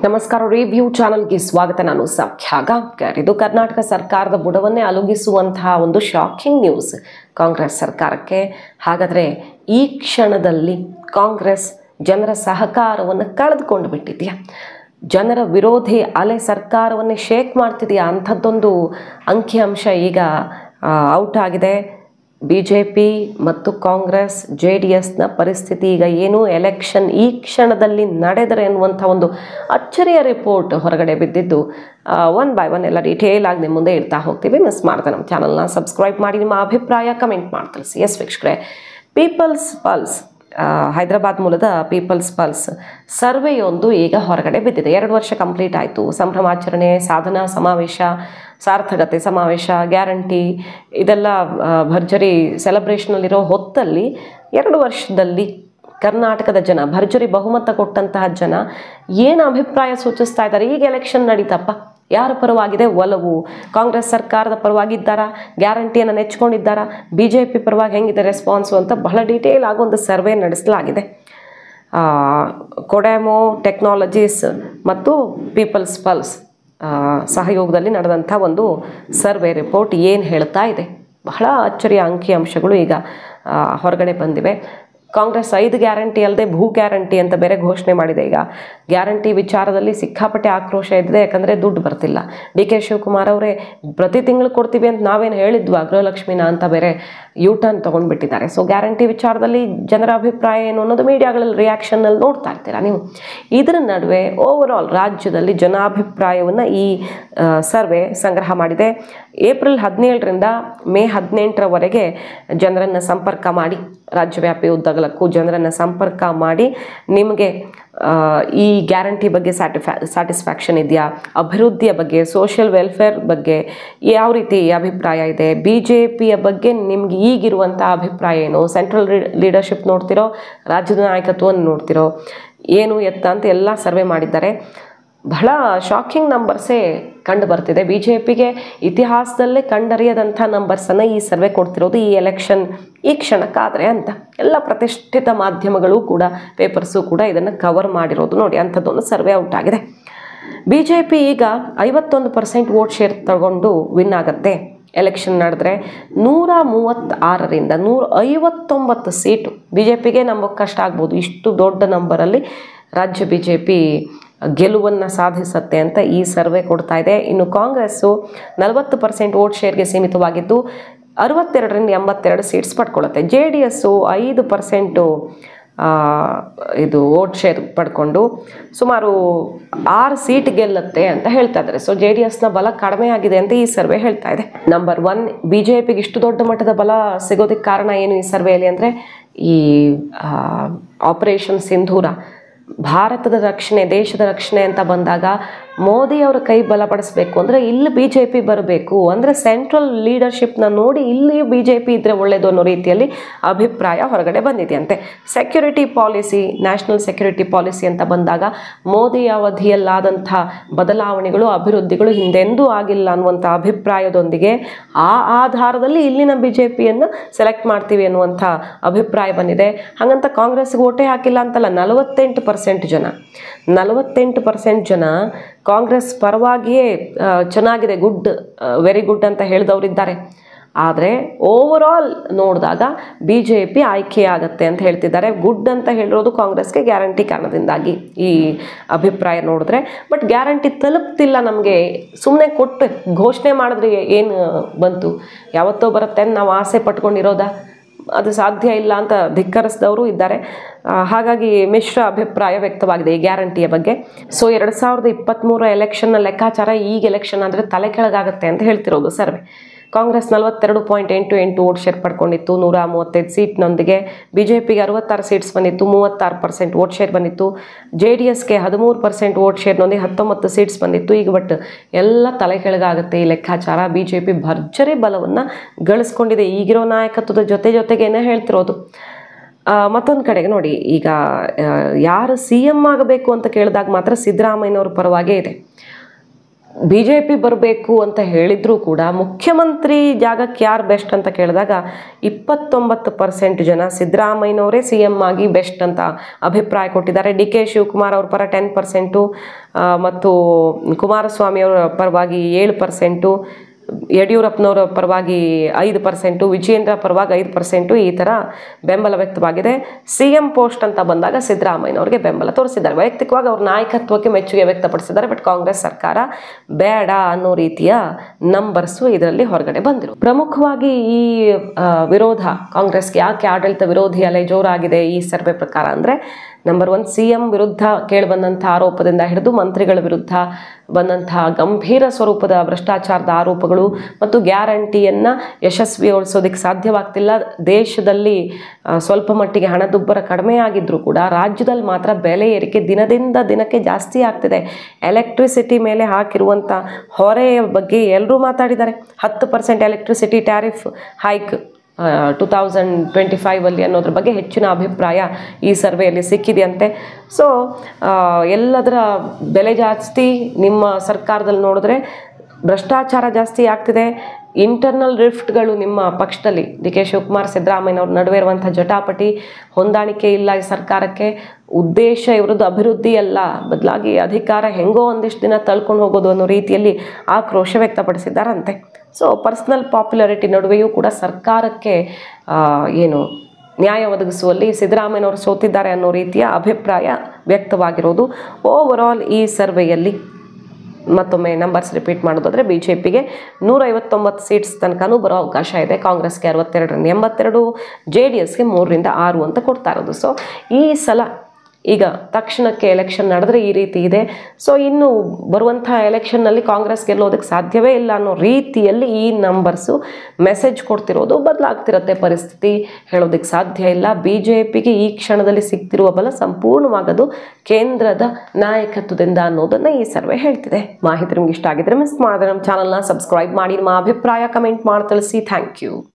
ನಮಸ್ಕಾರ. ರಿವ್ಯೂ ಚಾನೆಲ್ಗೆ ಸ್ವಾಗತ. ನಾನು ಸೌಖ್ಯ ಗಾಂವ್ಕರ್. ಇದು ಕರ್ನಾಟಕ ಸರ್ಕಾರದ ಬುಡವನ್ನೇ ಅಲುಗಿಸುವಂತಹ ಒಂದು ಶಾಕಿಂಗ್ ನ್ಯೂಸ್ ಕಾಂಗ್ರೆಸ್ ಸರ್ಕಾರಕ್ಕೆ. ಹಾಗಾದರೆ ಈ ಕ್ಷಣದಲ್ಲಿ ಕಾಂಗ್ರೆಸ್ ಜನರ ಸಹಕಾರವನ್ನು ಕಳೆದುಕೊಂಡು ಬಿಟ್ಟಿದೆಯಾ? ಜನರ ವಿರೋಧಿ ಅಲೆ ಸರ್ಕಾರವನ್ನೇ ಶೇಕ್ ಮಾಡ್ತಿದೆಯಾ? ಅಂಥದ್ದೊಂದು ಅಂಕಿಅಂಶ ಈಗ ಔಟ್ ಆಗಿದೆ. BJP ಮತ್ತು ಕಾಂಗ್ರೆಸ್ JDSನ ಪರಿಸ್ಥಿತಿ ಈಗ ಏನು, ಎಲೆಕ್ಷನ್ ಈ ಕ್ಷಣದಲ್ಲಿ ನಡೆದರೆ ಎನ್ನುವಂಥ ಒಂದು ಅಚ್ಚರಿಯ ರಿಪೋರ್ಟ್ ಹೊರಗಡೆ ಬಿದ್ದಿದ್ದು ಒನ್ ಬೈ ಒನ್ ಎಲ್ಲ ಡೀಟೇಲ್ ಆಗಿ ನಿಮ್ಮ ಮುಂದೆ ಇಡ್ತಾ ಹೋಗ್ತೀವಿ. ಮಿಸ್ ಮಾಡ್ದೆ ನಮ್ಮ ಚಾನಲ್ನ ಸಬ್ಸ್ಕ್ರೈಬ್ ಮಾಡಿ, ನಿಮ್ಮ ಅಭಿಪ್ರಾಯ ಕಮೆಂಟ್ ಮಾಡಿ ತಿಳಿಸಿ. ಎಸ್ ವೀಕ್ಷಕರೇ, ಪೀಪಲ್ಸ್ ಪಲ್ಸ್ ಹೈದರಾಬಾದ್ ಮೂಲದ ಪೀಪಲ್ಸ್ ಪಲ್ಸ್ ಸರ್ವೆಯೊಂದು ಈಗ ಹೊರಗಡೆ ಬಿದ್ದಿದೆ. 2 ವರ್ಷ ಕಂಪ್ಲೀಟ್ ಆಯಿತು. ಸಂಭ್ರಮಾಚರಣೆ, ಸಾಧನಾ ಸಮಾವೇಶ, ಸಾರ್ಥಕತೆ ಸಮಾವೇಶ, ಗ್ಯಾರಂಟಿ ಇದೆಲ್ಲ ಭರ್ಜರಿ ಸೆಲೆಬ್ರೇಷನಲ್ಲಿರೋ ಹೊತ್ತಲ್ಲಿ 2 ವರ್ಷದಲ್ಲಿ ಕರ್ನಾಟಕದ ಜನ, ಭರ್ಜರಿ ಬಹುಮತ ಕೊಟ್ಟಂತಹ ಜನ ಏನು ಅಭಿಪ್ರಾಯ ಸೂಚಿಸ್ತಾ ಇದ್ದಾರೆ? ಈಗ ಎಲೆಕ್ಷನ್ ನಡೀತಪ್ಪ, ಯಾರ ಪರವಾಗಿದೆ ಒಲವು? ಕಾಂಗ್ರೆಸ್ ಸರ್ಕಾರದ ಪರವಾಗಿದ್ದಾರಾ? ಗ್ಯಾರಂಟಿಯನ್ನು ನೆಚ್ಕೊಂಡಿದ್ದಾರಾ? BJP ಪರವಾಗಿ ಹೆಂಗಿದೆ ರೆಸ್ಪಾನ್ಸು ಅಂತ ಬಹಳ ಡೀಟೇಲ್ ಆಗಿ ಒಂದು ಸರ್ವೆ ನಡೆಸಲಾಗಿದೆ. ಕೊಡೆಮೋ ಟೆಕ್ನಾಲಜೀಸ್ ಮತ್ತು ಪೀಪಲ್ಸ್ ಪಲ್ಸ್ ಸಹಯೋಗದಲ್ಲಿ ನಡೆದಂಥ ಒಂದು ಸರ್ವೆ ರಿಪೋರ್ಟ್ ಏನು ಹೇಳ್ತಾ ಇದೆ? ಬಹಳ ಅಚ್ಚರಿಯ ಅಂಕಿಅಂಶಗಳು ಈಗ ಹೊರಗಡೆ ಬಂದಿವೆ. ಕಾಂಗ್ರೆಸ್ 5 ಗ್ಯಾರಂಟಿ ಅಲ್ಲದೆ ಭೂ ಗ್ಯಾರಂಟಿ ಅಂತ ಬೇರೆ ಘೋಷಣೆ ಮಾಡಿದೆ. ಈಗ ಗ್ಯಾರಂಟಿ ವಿಚಾರದಲ್ಲಿ ಸಿಕ್ಕಾಪಟ್ಟೆ ಆಕ್ರೋಶ ಇದ್ದಿದೆ. ಯಾಕಂದರೆ ದುಡ್ಡು ಬರ್ತಿಲ್ಲ. DK ಶಿವಕುಮಾರ್ ಅವರೇ ಪ್ರತಿ ತಿಂಗಳು ಕೊಡ್ತೀವಿ ಅಂತ ನಾವೇನು ಹೇಳಿದ್ವಾ ಗೃಹಲಕ್ಷ್ಮಿನ ಅಂತ ಬೇರೆ ಯೂಟರ್ನ್ ತೊಗೊಂಡ್ಬಿಟ್ಟಿದ್ದಾರೆ. ಸೊ ಗ್ಯಾರಂಟಿ ವಿಚಾರದಲ್ಲಿ ಜನರ ಅಭಿಪ್ರಾಯ ಏನು ಅನ್ನೋದು ಮೀಡಿಯಾಗಳಲ್ಲಿ ರಿಯಾಕ್ಷನ್ನಲ್ಲಿ ನೋಡ್ತಾ ಇರ್ತೀರಾ ನೀವು. ಇದರ ನಡುವೆ ಓವರ್ ಆಲ್ ರಾಜ್ಯದಲ್ಲಿ ಜನಾಭಿಪ್ರಾಯವನ್ನು ಈ ಸರ್ವೆ ಸಂಗ್ರಹ ಮಾಡಿದೆ. ಏಪ್ರಿಲ್ 17ರಿಂದ ಮೇ 18ರವರೆಗೆ ಜನರನ್ನು ಸಂಪರ್ಕ ಮಾಡಿ, ರಾಜ್ಯವ್ಯಾಪಿ ಉದ್ದಗಲಕ್ಕೂ ಜನರನ್ನು ಸಂಪರ್ಕ ಮಾಡಿ ನಿಮಗೆ ಈ ಗ್ಯಾರಂಟಿ ಬಗ್ಗೆ ಸ್ಯಾಟಿಸ್ಫ್ಯಾಕ್ಷನ್ ಇದೆಯಾ, ಅಭಿವೃದ್ಧಿಯ ಬಗ್ಗೆ, ಸೋಷಿಯಲ್ ವೆಲ್ಫೇರ್ ಬಗ್ಗೆ ಯಾವ ರೀತಿ ಅಭಿಪ್ರಾಯ ಇದೆ, BJPಯ ಬಗ್ಗೆ ನಿಮ್ಗೆ ಈಗಿರುವಂಥ ಅಭಿಪ್ರಾಯ ಏನು, ಸೆಂಟ್ರಲ್ ಲೀಡರ್ಶಿಪ್ ನೋಡ್ತಿರೋ, ರಾಜ್ಯದ ನಾಯಕತ್ವವನ್ನು ನೋಡ್ತಿರೋ, ಏನು ಎತ್ತ ಅಂತ ಎಲ್ಲ ಸರ್ವೆ ಮಾಡಿದ್ದಾರೆ. ಬಹಳ ಶಾಕಿಂಗ್ ನಂಬರ್ಸೇ ಕಂಡು ಬರ್ತಿದೆ. BJPಗೆ ಇತಿಹಾಸದಲ್ಲೇ ಕಂಡರಿಯದಂಥ ನಂಬರ್ಸನ್ನು ಈ ಸರ್ವೆ ಕೊಡ್ತಿರೋದು ಈ ಎಲೆಕ್ಷನ್ ಈ ಕ್ಷಣಕ್ಕಾದರೆ ಅಂತ. ಎಲ್ಲ ಪ್ರತಿಷ್ಠಿತ ಮಾಧ್ಯಮಗಳು ಕೂಡ, ಪೇಪರ್ಸು ಕೂಡ ಇದನ್ನು ಕವರ್ ಮಾಡಿರೋದು ನೋಡಿ. ಅಂಥದ್ದೊಂದು ಸರ್ವೆ ಔಟ್ ಆಗಿದೆ. BJP ಈಗ 51% ವೋಟ್ ಶೇರ್ ತಗೊಂಡು ವಿನ್ ಆಗುತ್ತೆ. ಎಲೆಕ್ಷನ್ ನಡೆದ್ರೆ 136ರಿಂದ 159 ಸೀಟು BJPಗೆ ನಂಬೋಕ್ಕೆ ಕಷ್ಟ ಆಗ್ಬೋದು. ಇಷ್ಟು ದೊಡ್ಡ ನಂಬರಲ್ಲಿ ರಾಜ್ಯ BJP ಗೆಲುವನ್ನು ಸಾಧಿಸುತ್ತೆ ಅಂತ ಈ ಸರ್ವೆ ಕೊಡ್ತಾ ಇದೆ. ಇನ್ನು ಕಾಂಗ್ರೆಸ್ಸು 40% ವೋಟ್ ಶೇರ್ಗೆ ಸೀಮಿತವಾಗಿದ್ದು 62ರಿಂದ 82 ಸೀಟ್ಸ್ ಪಡ್ಕೊಳ್ಳುತ್ತೆ. JDSಸು 5% ಇದು ವೋಟ್ ಶೇರ್ ಪಡ್ಕೊಂಡು ಸುಮಾರು 6 ಸೀಟ್ ಗೆಲ್ಲುತ್ತೆ ಅಂತ ಹೇಳ್ತಾ ಇದ್ದಾರೆ. ಸೊ JDSನ ಬಲ ಕಡಿಮೆ ಆಗಿದೆ ಅಂತ ಈ ಸರ್ವೆ ಹೇಳ್ತಾ ಇದೆ. ನಂಬರ್ 1, BJPಗೆ ಇಷ್ಟು ದೊಡ್ಡ ಮಟ್ಟದ ಬಲ ಸಿಗೋದಕ್ಕೆ ಕಾರಣ ಏನು ಈ ಸರ್ವೆಯಲ್ಲಿ ಅಂದರೆ, ಈ ಆಪರೇಷನ್ ಸಿಂಧೂರ, ಭಾರತದ ರಕ್ಷಣೆ, ದೇಶದ ರಕ್ಷಣೆ ಅಂತ ಬಂದಾಗ ಮೋದಿಯವರ ಕೈ ಬಲಪಡಿಸಬೇಕು ಅಂದರೆ ಇಲ್ಲಿ BJP ಬರಬೇಕು. ಅಂದರೆ ಸೆಂಟ್ರಲ್ ಲೀಡರ್ಶಿಪ್ನ ನೋಡಿ ಇಲ್ಲಿ BJP ಇದ್ದರೆ ಒಳ್ಳೆಯದು ಅನ್ನೋ ರೀತಿಯಲ್ಲಿ ಅಭಿಪ್ರಾಯ ಹೊರಗಡೆ ಬಂದಿದೆಯಂತೆ. Security policy, national security policy ಅಂತ ಬಂದಾಗ ಮೋದಿ ಅವಧಿಯಲ್ಲಾದಂಥ ಬದಲಾವಣೆಗಳು, ಅಭಿವೃದ್ಧಿಗಳು ಹಿಂದೆಂದೂ ಆಗಿಲ್ಲ ಅನ್ನುವಂಥ ಅಭಿಪ್ರಾಯದೊಂದಿಗೆ ಆ ಆಧಾರದಲ್ಲಿ ಇಲ್ಲಿನ BJPಯನ್ನು ಸೆಲೆಕ್ಟ್ ಮಾಡ್ತೀವಿ ಅನ್ನುವಂಥ ಅಭಿಪ್ರಾಯ ಬಂದಿದೆ. ಹಾಗಂತ ಕಾಂಗ್ರೆಸ್ಗೆ ಓಟೇ ಹಾಕಿಲ್ಲ ಅಂತಲ್ಲ. 48% ಜನ ಕಾಂಗ್ರೆಸ್ ಪರವಾಗಿಯೇ ಚೆನ್ನಾಗಿದೆ, ಗುಡ್, ವೆರಿ ಗುಡ್ ಅಂತ ಹೇಳಿದವರಿದ್ದಾರೆ. ಆದರೆ ಓವರ್ ಆಲ್ ನೋಡಿದಾಗ BJP ಆಯ್ಕೆಯಾಗತ್ತೆ ಅಂತ ಹೇಳ್ತಿದ್ದಾರೆ. ಗುಡ್ ಅಂತ ಹೇಳಿರೋದು ಕಾಂಗ್ರೆಸ್ಗೆ ಗ್ಯಾರಂಟಿ ಕಾರಣದಿಂದಾಗಿ ಈ ಅಭಿಪ್ರಾಯ ನೋಡಿದ್ರೆ. ಬಟ್ ಗ್ಯಾರಂಟಿ ತಲುಪ್ತಿಲ್ಲ ನಮಗೆ. ಸುಮ್ಮನೆ ಕೊಟ್ಟು ಘೋಷಣೆ ಮಾಡಿದ್ರೆ ಏನು ಬಂತು? ಯಾವತ್ತೋ ಬರುತ್ತೆ ಅಂತ ನಾವು ಆಸೆ ಪಟ್ಕೊಂಡಿರೋದಾ? ಅದು ಸಾಧ್ಯ ಇಲ್ಲ ಅಂತ ಧಿಕ್ಕರಿಸಿದವರು ಇದ್ದಾರೆ. ಹಾಗಾಗಿ ಮಿಶ್ರ ಅಭಿಪ್ರಾಯ ವ್ಯಕ್ತವಾಗಿದೆ ಈ ಗ್ಯಾರಂಟಿಯ ಬಗ್ಗೆ. ಸೊ 2023 ಎಲೆಕ್ಷನ್ನ ಲೆಕ್ಕಾಚಾರ ಈಗ ಎಲೆಕ್ಷನ್ ಆದರೆ ತಲೆ ಕೆಳಗಾಗುತ್ತೆ ಅಂತ ಹೇಳ್ತಿರೋದು ಸರ್ವೆ. ಕಾಂಗ್ರೆಸ್ 42.88 ವೋಟ್ ಶೇರ್ ಪಡ್ಕೊಂಡಿತ್ತು 135 ಸೀಟ್ನೊಂದಿಗೆ. BJPಗೆ 66 ಸೀಟ್ಸ್ ಬಂದಿತ್ತು, 36% ವೋಟ್ ಶೇರ್ ಬಂದಿತ್ತು. JDSಗೆ 13% ವೋಟ್ ಶೇರ್ನೊಂದಿಗೆ 19 ಸೀಟ್ಸ್ ಬಂದಿತ್ತು. ಈಗ ಬಟ್ ಎಲ್ಲ ತಲೆ ಕೆಳಗಾಗುತ್ತೆ ಈ ಲೆಕ್ಕಾಚಾರ. BJP ಭರ್ಜರಿ ಬಲವನ್ನು ಗಳಿಸ್ಕೊಂಡಿದೆ ಈಗಿರೋ ನಾಯಕತ್ವದ ಜೊತೆಗೇನೆ ಹೇಳ್ತಿರೋದು. ಮತ್ತೊಂದು ಕಡೆಗೆ ನೋಡಿ, ಈಗ ಯಾರು CM ಆಗಬೇಕು ಅಂತ ಕೇಳಿದಾಗ ಮಾತ್ರ ಸಿದ್ದರಾಮಯ್ಯನವ್ರ ಪರವಾಗೇ ಇದೆ. BJP ಬರಬೇಕು ಅಂತ ಹೇಳಿದರೂ ಕೂಡ ಮುಖ್ಯಮಂತ್ರಿ ಜಾಗಕ್ಕೆ ಯಾರು ಬೆಸ್ಟ್ ಅಂತ ಕೇಳಿದಾಗ 29% ಜನ ಸಿದ್ದರಾಮಯ್ಯನವರೇ CM ಆಗಿ ಬೆಸ್ಟ್ ಅಂತ ಅಭಿಪ್ರಾಯ ಕೊಟ್ಟಿದ್ದಾರೆ. DK ಶಿವಕುಮಾರ್ ಅವ್ರ ಪರ 10%, ಮತ್ತು ಕುಮಾರಸ್ವಾಮಿ ಅವರ ಪರವಾಗಿ 7%, ಯಡಿಯೂರಪ್ಪನವರ ಪರವಾಗಿ 5%, ವಿಜಯೇಂದ್ರ ಪರವಾಗಿ 5%, ಈ ಥರ ಬೆಂಬಲ ವ್ಯಕ್ತವಾಗಿದೆ. CM ಪೋಸ್ಟ್ ಅಂತ ಬಂದಾಗ ಸಿದ್ದರಾಮಯ್ಯನವ್ರಿಗೆ ಬೆಂಬಲ ತೋರಿಸಿದ್ದಾರೆ. ವೈಯಕ್ತಿಕವಾಗಿ ಅವ್ರ ನಾಯಕತ್ವಕ್ಕೆ ಮೆಚ್ಚುಗೆ ವ್ಯಕ್ತಪಡಿಸಿದ್ದಾರೆ. ಬಟ್ ಕಾಂಗ್ರೆಸ್ ಸರ್ಕಾರ ಬೇಡ ಅನ್ನೋ ರೀತಿಯ ನಂಬರ್ಸು ಇದರಲ್ಲಿ ಹೊರಗಡೆ ಬಂದಿರು. ಪ್ರಮುಖವಾಗಿ ಈ ವಿರೋಧ ಕಾಂಗ್ರೆಸ್ಗೆ ಯಾಕೆ ಆಡಳಿತ ವಿರೋಧಿ ಅಲೆ ಜೋರಾಗಿದೆ ಈ ಸರ್ವೆ ಪ್ರಕಾರ ಅಂದರೆ, ನಂಬರ್ 1, CM ವಿರುದ್ಧ ಕೇಳಿಬಂದಂಥ ಆರೋಪದಿಂದ ಹಿಡಿದು ಮಂತ್ರಿಗಳ ವಿರುದ್ಧ ಬಂದಂತಹ ಗಂಭೀರ ಸ್ವರೂಪದ ಭ್ರಷ್ಟಾಚಾರದ ಆರೋಪಗಳು ಮತ್ತು ಗ್ಯಾರಂಟಿಯನ್ನು ಯಶಸ್ವಿಗೊಳಿಸೋದಕ್ಕೆ ಸಾಧ್ಯವಾಗ್ತಿಲ್ಲ. ದೇಶದಲ್ಲಿ ಸ್ವಲ್ಪ ಮಟ್ಟಿಗೆ ಹಣದುಬ್ಬರ ಕಡಿಮೆ ಆಗಿದ್ರೂ ಕೂಡ ರಾಜ್ಯದಲ್ಲಿ ಮಾತ್ರ ಬೆಲೆ ಏರಿಕೆ ದಿನದಿಂದ ದಿನಕ್ಕೆ ಜಾಸ್ತಿ ಆಗ್ತಿದೆ. ಎಲೆಕ್ಟ್ರಿಸಿಟಿ ಮೇಲೆ ಹಾಕಿರುವಂಥ ಹೊರೆಯ ಬಗ್ಗೆ ಎಲ್ಲರೂ ಮಾತಾಡಿದ್ದಾರೆ. 10% ಎಲೆಕ್ಟ್ರಿಸಿಟಿ ಟ್ಯಾರಿಫ್ ಹೈಕ್ 2025 ಅನ್ನೋದ್ರ ಬಗ್ಗೆ ಹೆಚ್ಚಿನ ಅಭಿಪ್ರಾಯ ಈ ಸರ್ವೆಯಲ್ಲಿ ಸಿಕ್ಕಿದೆಯಂತೆ. ಸೊ ಎಲ್ಲದರ ಬೆಲೆ ಜಾಸ್ತಿ ನಿಮ್ಮ ಸರ್ಕಾರದಲ್ಲಿ ನೋಡಿದ್ರೆ ಭ್ರಷ್ಟಾಚಾರ ಜಾಸ್ತಿ ಆಗ್ತಿದೆ. ಇಂಟರ್ನಲ್ ರಿಫ್ಟ್ಗಳು ನಿಮ್ಮ ಪಕ್ಷದಲ್ಲಿ DK ಶಿವಕುಮಾರ್ ಸಿದ್ದರಾಮಯ್ಯನವ್ರ ನಡುವೆ ಇರುವಂಥ ಜಟಾಪಟಿ, ಹೊಂದಾಣಿಕೆ ಇಲ್ಲ ಈ ಸರ್ಕಾರಕ್ಕೆ. ಉದ್ದೇಶ ಇವರದ್ದು ಅಭಿವೃದ್ಧಿ ಅಲ್ಲ, ಬದಲಾಗಿ ಅಧಿಕಾರ ಹೆಂಗೋ ಒಂದಿಷ್ಟು ದಿನ ತಳ್ಕೊಂಡು ಹೋಗೋದು ಅನ್ನೋ ರೀತಿಯಲ್ಲಿ ಆಕ್ರೋಶ ವ್ಯಕ್ತಪಡಿಸಿದ್ದಾರಂತೆ. ಸೊ ಪರ್ಸ್ನಲ್ ಪಾಪ್ಯುಲಾರಿಟಿ ನಡುವೆಯೂ ಕೂಡ ಸರ್ಕಾರಕ್ಕೆ ಏನು ನ್ಯಾಯ ಒದಗಿಸುವಲ್ಲಿ ಸಿದ್ದರಾಮಯ್ಯನವರು ಸೋತಿದ್ದಾರೆ ಅನ್ನೋ ರೀತಿಯ ಅಭಿಪ್ರಾಯ ವ್ಯಕ್ತವಾಗಿರೋದು. ಓವರಾಲ್ ಈ ಸರ್ವೆಯಲ್ಲಿ ಮತ್ತೊಮ್ಮೆ ನಂಬರ್ಸ್ ರಿಪೀಟ್ ಮಾಡೋದಾದರೆ BJPಗೆ 159 ಸೀಟ್ಸ್ ತನಕನೂ ಬರೋ ಅವಕಾಶ ಇದೆ. ಕಾಂಗ್ರೆಸ್ಗೆ 62ರಿಂದ 82, JDSಗೆ 3ರಿಂದ 6 ಅಂತ ಕೊಡ್ತಾ ಇರೋದು. ಸೊ ಈ ಸಲ ಈಗ ತಕ್ಷಣಕ್ಕೆ ಎಲೆಕ್ಷನ್ ನಡೆದ್ರೆ ಈ ರೀತಿ ಇದೆ. ಸೊ ಇನ್ನು ಬರುವಂಥ ಎಲೆಕ್ಷನ್ನಲ್ಲಿ ಕಾಂಗ್ರೆಸ್ ಗೆಲ್ಲೋದಕ್ಕೆ ಸಾಧ್ಯವೇ ಇಲ್ಲ ಅನ್ನೋ ರೀತಿಯಲ್ಲಿ ಈ ನಂಬರ್ಸು ಮೆಸೇಜ್ ಕೊಡ್ತಿರೋದು. ಬದಲಾಗ್ತಿರತ್ತೆ ಪರಿಸ್ಥಿತಿ, ಹೇಳೋದಕ್ಕೆ ಸಾಧ್ಯ ಇಲ್ಲ. BJPಗೆ ಈ ಕ್ಷಣದಲ್ಲಿ ಸಿಗ್ತಿರುವ ಬಲ ಸಂಪೂರ್ಣವಾಗೋದು ಕೇಂದ್ರದ ನಾಯಕತ್ವದಿಂದ ಅನ್ನೋದನ್ನು ಈ ಸರ್ವೆ ಹೇಳ್ತಿದೆ. ಮಾಹಿತಿ ನಿಮ್ಗೆ ಇಷ್ಟ ಆಗಿದ್ರೆ ಮಿಸ್ ಮಾಡಿದ್ರೆ ನಮ್ಮ ಚಾನಲ್ನ ಸಬ್ಸ್ಕ್ರೈಬ್ ಮಾಡಿ, ನಿಮ್ಮ ಅಭಿಪ್ರಾಯ ಕಮೆಂಟ್ ಮಾಡಿ ತಿಳಿಸಿ. Thank you.